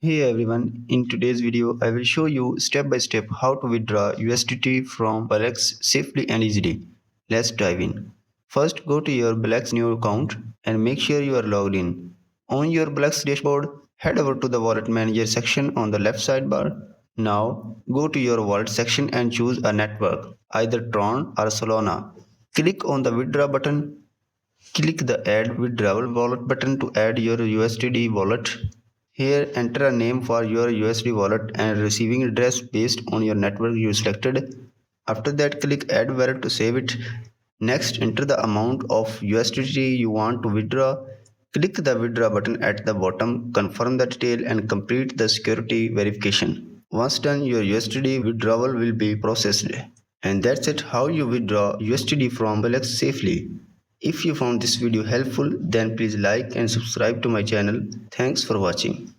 Hey everyone, in today's video I will show you step by step how to withdraw USDT from BullX safely and easily. Let's dive in. First go to your BullX new account and make sure you are logged in. On your BullX dashboard, head over to the Wallet Manager section on the left sidebar. Now go to your wallet section and choose a network, either Tron or Solana. Click on the withdraw button. Click the Add Withdrawal Wallet button to add your USDT wallet. Here, enter a name for your USD wallet and receiving address based on your network you selected. After that, click Add Wallet to save it. Next, enter the amount of USDT you want to withdraw. Click the Withdraw button at the bottom, confirm the detail and complete the security verification. Once done, your USDT withdrawal will be processed. And that's it, how you withdraw USDT from BullX safely. If you found this video helpful, then please like and subscribe to my channel. Thanks for watching.